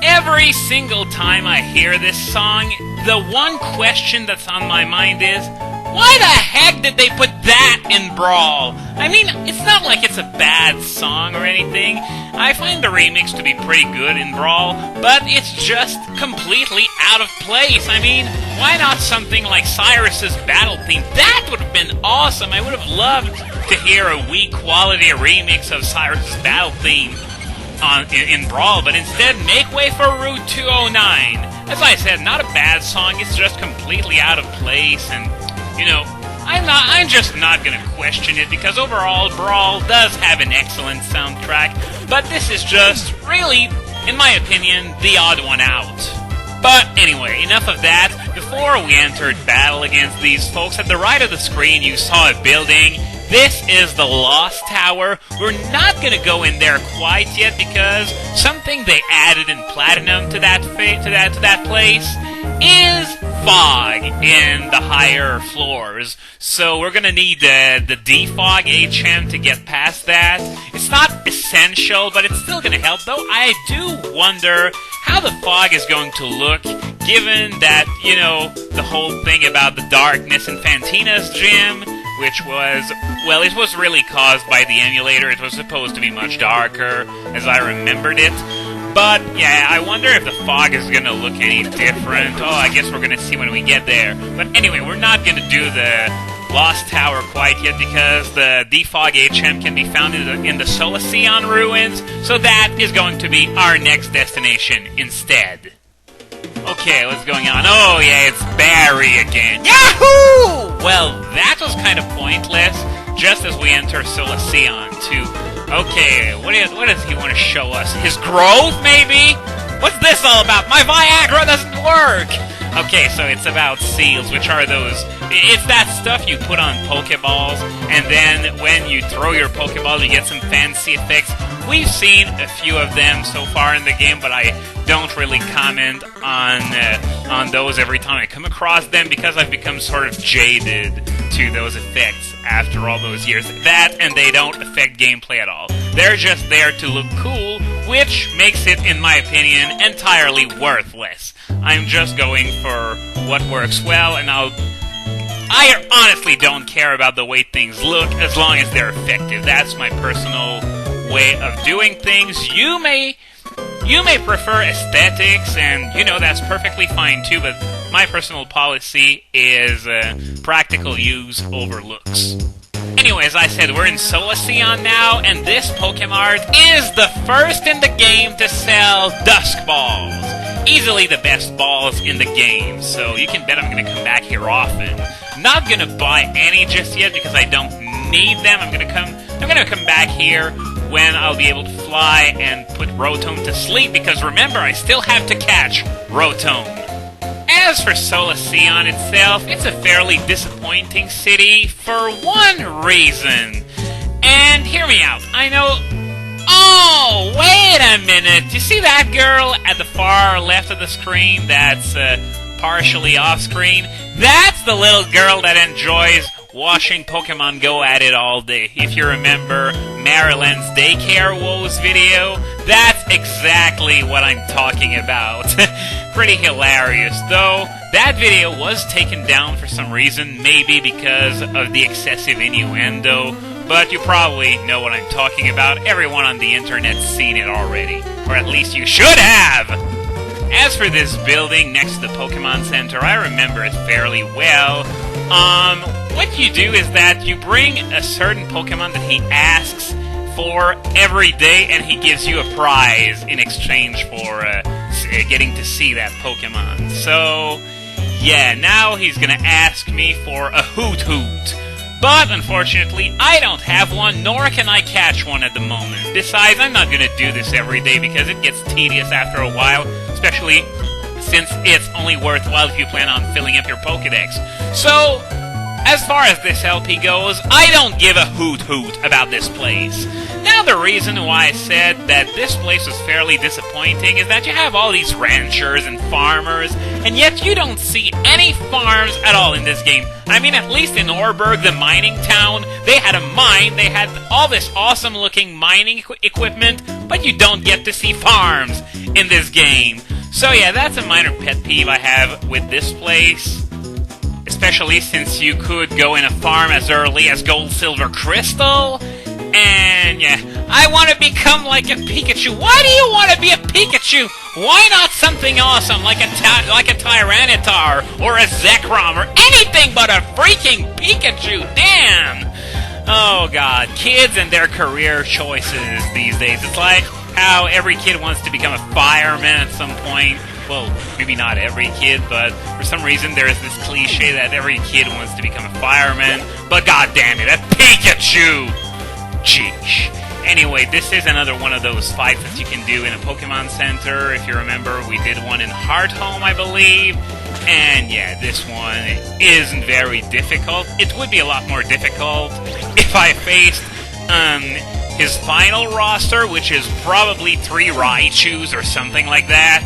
Every single time I hear this song, the one question that's on my mind is, why the heck did they put that in Brawl? I mean, it's not like it's a bad song or anything. I find the remix to be pretty good in Brawl, but it's just completely out of place. I mean, why not something like Cyrus's battle theme? That would have been awesome. I would have loved to hear a weak quality remix of Cyrus's battle theme in Brawl, but instead make way for Route 209. As I said, not a bad song, it's just completely out of place, and you know, I'm just not gonna question it, because overall, Brawl does have an excellent soundtrack, but this is just, really, in my opinion, the odd one out. But anyway, enough of that. Before we entered battle against these folks, at the right of the screen you saw a building. This is the Lost Tower. We're not gonna go in there quite yet, because something they added in Platinum to that place is fog in the higher floors. So we're gonna need the defog HM to get past that. It's not essential, but it's still gonna help, though I do wonder how the fog is going to look, given that, you know, the whole thing about the darkness in Fantina's gym, which was, well, it was really caused by the emulator. It was supposed to be much darker, as I remembered it. But, yeah, I wonder if the fog is going to look any different. Oh, I guess we're going to see when we get there. But anyway, we're not going to do the Lost Tower quite yet, because the defog HM can be found in the Solaceon Ruins, so that is going to be our next destination instead. Okay, what's going on? Oh, yeah, it's Barry again. Yahoo! Well, that was kind of pointless, just as we enter Solaceon, too. Okay, what does he want to show us? His growth, maybe? What's this all about? My Viagra doesn't work! Okay, so it's about seals, which are those... It's that stuff you put on Pokeballs, and then when you throw your Pokeball, you get some fancy effects. We've seen a few of them so far in the game, but I don't really comment on those every time I come across them, because I've become sort of jaded to those effects after all those years. That, and they don't affect gameplay at all. They're just there to look cool, which makes it, in my opinion, entirely worthless. I'm just going for what works well, and I honestly don't care about the way things look, as long as they're effective. That's my personal way of doing things. You may prefer aesthetics, and, you know, that's perfectly fine too, but my personal policy is practical use over looks. Anyway, as I said, we're in Solaceon now, and this Pokemart is the first in the game to sell Dusk Balls. Easily the best balls in the game, so you can bet I'm going to come back here often. Not going to buy any just yet, because I don't need them. I'm going to come back here when I'll be able to fly and put Rotom to sleep, because remember, I still have to catch Rotom. As for Solaceon itself, it's a fairly disappointing city for one reason. And hear me out, I know... Oh, wait a minute! You see that girl at the far left of the screen that's partially off-screen? That's the little girl that enjoys watching Pokemon Go at it all day. If you remember Marilyn's Daycare Woes video, that's exactly what I'm talking about. Pretty hilarious, though. That video was taken down for some reason, maybe because of the excessive innuendo, but you probably know what I'm talking about. Everyone on the internet's seen it already. Or at least you should have! As for this building next to the Pokemon Center, I remember it fairly well. What you do is that you bring a certain Pokemon that he asks for every day, and he gives you a prize in exchange for getting to see that Pokemon. So, yeah, now he's gonna ask me for a Hoot. But, unfortunately, I don't have one, nor can I catch one at the moment. Besides, I'm not gonna do this every day, because it gets tedious after a while, especially since it's only worthwhile if you plan on filling up your Pokedex. So, as far as this LP goes, I don't give a hoot about this place. Now, the reason why I said that this place was fairly disappointing is that you have all these ranchers and farmers, and yet you don't see any farms at all in this game. I mean, at least in Orberg, the mining town, they had a mine, they had all this awesome-looking mining equipment, but you don't get to see farms in this game. So yeah, that's a minor pet peeve I have with this place. Especially since you could go in a farm as early as Gold, Silver, Crystal. And yeah, I want to become like a Pikachu. Why do you want to be a Pikachu? Why not something awesome like a Tyranitar or a Zekrom or anything but a freaking Pikachu? Damn! Oh god, kids and their career choices these days. It's like how every kid wants to become a fireman at some point. Well, maybe not every kid, but for some reason there is this cliche that every kid wants to become a fireman. But god damn it, a Pikachu! Jeesh. Anyway, this is another one of those fights that you can do in a Pokemon Center. If you remember, we did one in Hearthome, I believe. And yeah, this one isn't very difficult. It would be a lot more difficult if I faced his final roster, which is probably 3 Raichus or something like that.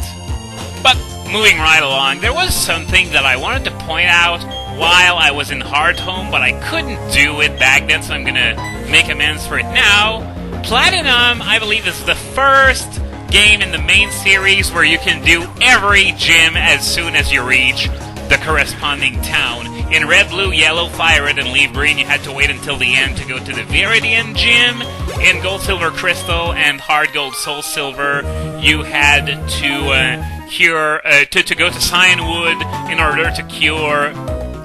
But moving right along, there was something that I wanted to point out while I was in Hearthome, but I couldn't do it back then, so I'm gonna make amends for it now. Platinum, I believe, is the first game in the main series where you can do every gym as soon as you reach the corresponding town. In Red, Blue, Yellow, Fire Red, and Leaf Green, you had to wait until the end to go to the Viridian Gym. In Gold, Silver, Crystal, and Hard Gold, Soul Silver, you had to go to Cyanwood in order to cure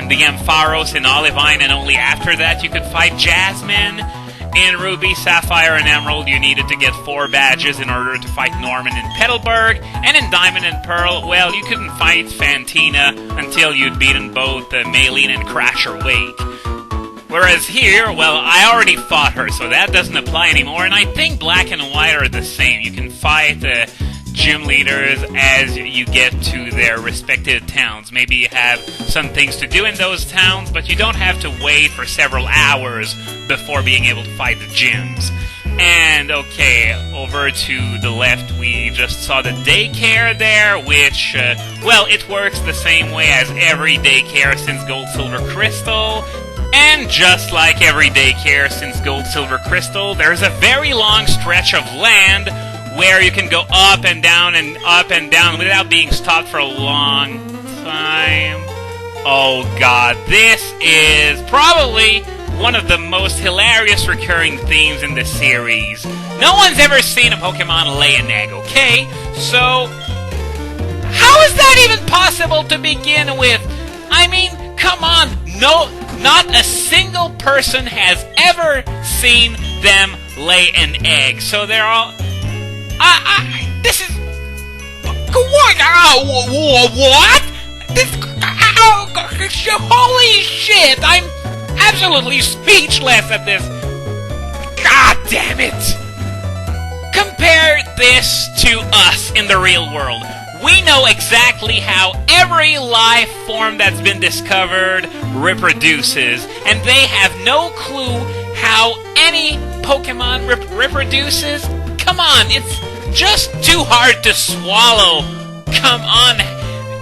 the Ampharos in Olivine, and only after that you could fight Jasmine. In Ruby, Sapphire, and Emerald, you needed to get 4 badges in order to fight Norman in Petalburg. And in Diamond and Pearl, well, you couldn't fight Fantina until you'd beaten both Maylene and Crasher Wake. Whereas here, well, I already fought her, so that doesn't apply anymore. And I think Black and White are the same. You can fight gym leaders as you get to their respective towns. Maybe you have some things to do in those towns, but you don't have to wait for several hours before being able to fight the gyms. And okay, over to the left we just saw the daycare there, which, well, it works the same way as every daycare since Gold, Silver, Crystal. And just like every daycare since Gold, Silver, Crystal, there's a very long stretch of land where you can go up and down without being stopped for a long time. Oh god, this is probably one of the most hilarious recurring themes in the series. No one's ever seen a Pokemon lay an egg, okay? So, how is that even possible to begin with? I mean, come on, no, not a single person has ever seen them lay an egg. So they're all... this is... What? What? This... holy shit! I'm absolutely speechless at this. God damn it! Compare this to us in the real world. We know exactly how every life form that's been discovered reproduces, and they have no clue how any Pokemon reproduces. Come on, it's just too hard to swallow. Come on.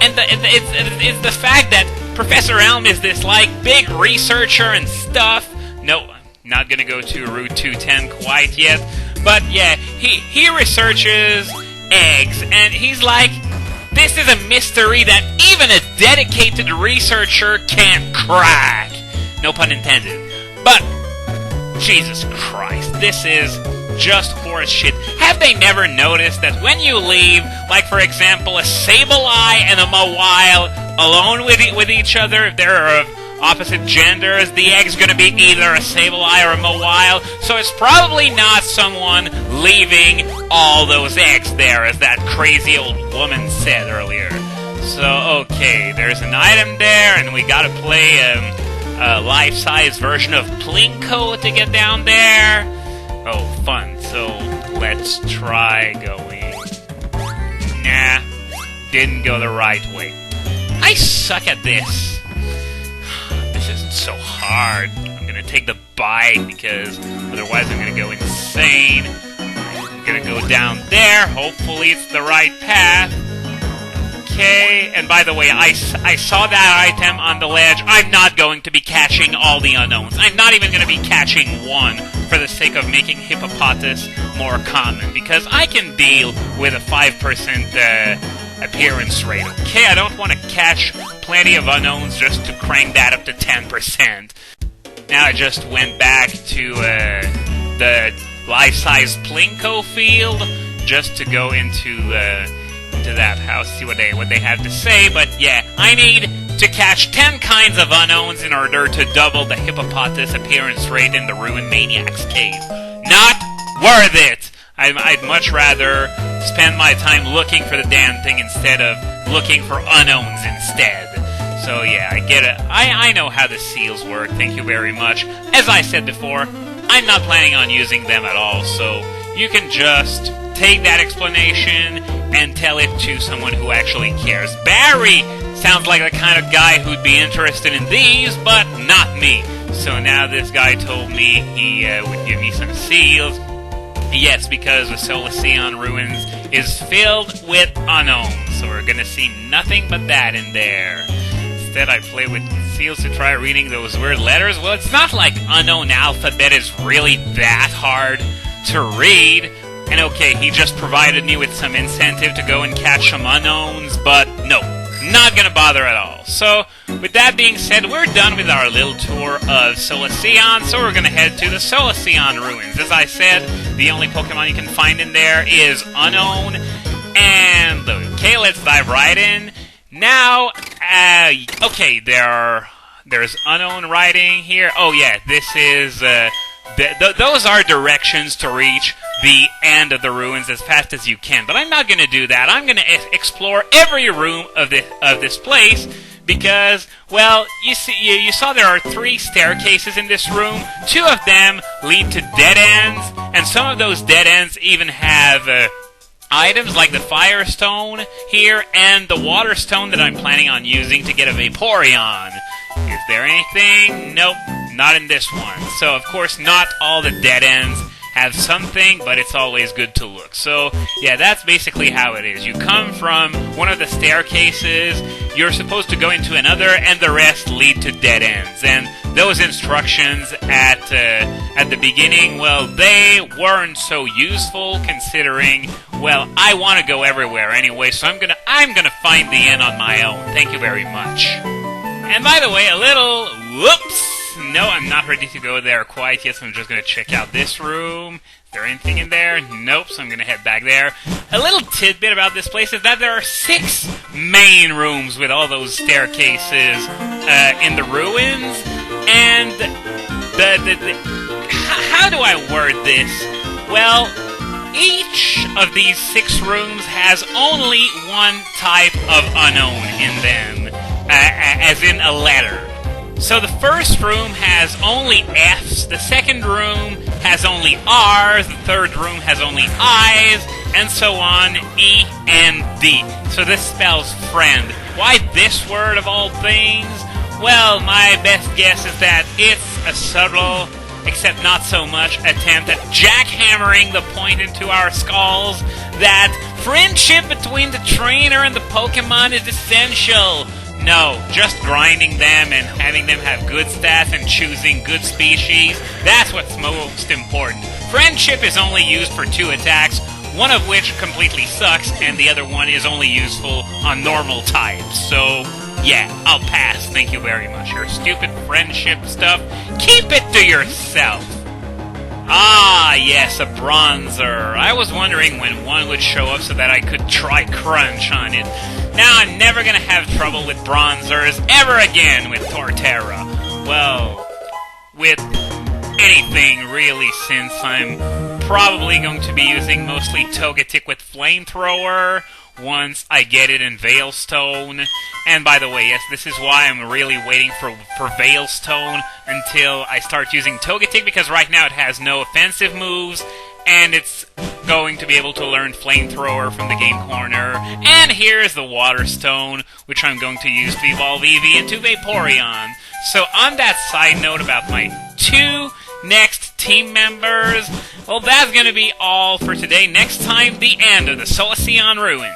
And it's the fact that Professor Elm is this, like, big researcher and stuff. No, not gonna go to Route 210 quite yet. But yeah, he researches eggs, and he's like, this is a mystery that even a dedicated researcher can't crack. No pun intended. But, Jesus Christ, this is just horse shit. Have they never noticed that when you leave, like for example, a Sableye and a Mawile alone with each other, if they're of opposite genders, the egg's gonna be either a Sableye or a Mawile, so it's probably not someone leaving all those eggs there, as that crazy old woman said earlier. So, okay, there's an item there, and we gotta play a life-size version of Plinko to get down there. Oh, fun. So, let's try going. Nah, didn't go the right way. I suck at this. This is so hard. I'm gonna take the bite because otherwise I'm gonna go insane. I'm gonna go down there. Hopefully it's the right path. Okay, and by the way, I saw that item on the ledge. I'm not going to be catching all the unknowns. I'm not even going to be catching one for the sake of making Hippopotas more common, because I can deal with a 5% appearance rate. Okay, I don't want to catch plenty of unknowns just to crank that up to 10%. Now I just went back to the life-size Plinko field just to go into that house, see what they have to say. But yeah, I need to catch 10 kinds of unknowns in order to double the Hippopotas appearance rate in the Ruined Maniac's cave. Not worth it! I'd much rather spend my time looking for the damn thing instead of looking for unknowns instead. So yeah, I get it. I know how the seals work, thank you very much. As I said before, I'm not planning on using them at all, so you can just take that explanation and tell it to someone who actually cares. Barry sounds like the kind of guy who'd be interested in these, but not me. So now this guy told me he would give me some seals. Yes, because the Solaceon Ruins is filled with unknowns, so we're gonna see nothing but that in there. Instead, I play with seals to try reading those weird letters. Well, it's not like unknown alphabet is really that hard to read. And okay, he just provided me with some incentive to go and catch some unknowns, but no, not gonna bother at all. So, with that being said, we're done with our little tour of Solaceon, so we're gonna head to the Solaceon Ruins. As I said, the only Pokemon you can find in there is Unknown, and okay, let's dive right in. Now, okay, there's Unknown writing here. Oh yeah, this is, those are directions to reach the end of the ruins as fast as you can. But I'm not going to do that. I'm going to explore every room of this place because, well, you saw there are 3 staircases in this room. 2 of them lead to dead ends, and some of those dead ends even have items like the Fire Stone here and the Water Stone that I'm planning on using to get a Vaporeon. Is there anything? Nope, not in this one. So, of course, not all the dead ends have something, but it's always good to look. So, yeah, that's basically how it is. You come from one of the staircases, you're supposed to go into another, and the rest lead to dead ends. And those instructions at the beginning, well, they weren't so useful considering, well, I want to go everywhere anyway, so I'm gonna find the end on my own. Thank you very much. And by the way, a little whoops! No, I'm not ready to go there quite yet, so I'm just going to check out this room. Is there anything in there? Nope, so I'm going to head back there. A little tidbit about this place is that there are 6 main rooms with all those staircases in the ruins. And how do I word this? Well, each of these 6 rooms has only one type of unknown in them, as in a letter. So the first room has only F's, the second room has only R's, the third room has only I's, and so on, E and D. So this spells friend. Why this word of all things? Well, my best guess is that it's a subtle, except not so much, attempt at jackhammering the point into our skulls that friendship between the trainer and the Pokemon is essential. No, just grinding them and having them have good stats and choosing good species, that's what's most important. Friendship is only used for 2 attacks, one of which completely sucks, and the other one is only useful on normal types. So, yeah, I'll pass, thank you very much. Your stupid friendship stuff, keep it to yourself. Ah, yes, a bronzer. I was wondering when one would show up so that I could try Crunch on it. Now I'm never gonna have trouble with bronzers ever again with Torterra. Well, with anything really, since I'm probably going to be using mostly Togetic with Flamethrower once I get it in Veilstone. And by the way, yes, this is why I'm really waiting for Veilstone until I start using Togetic, because right now it has no offensive moves, and it's going to be able to learn Flamethrower from the Game Corner. And here's the Water Stone, which I'm going to use to evolve Eevee into Vaporeon. So on that side note about my 2 next team members, well, that's gonna be all for today. Next time, the end of the Solaceon Ruins.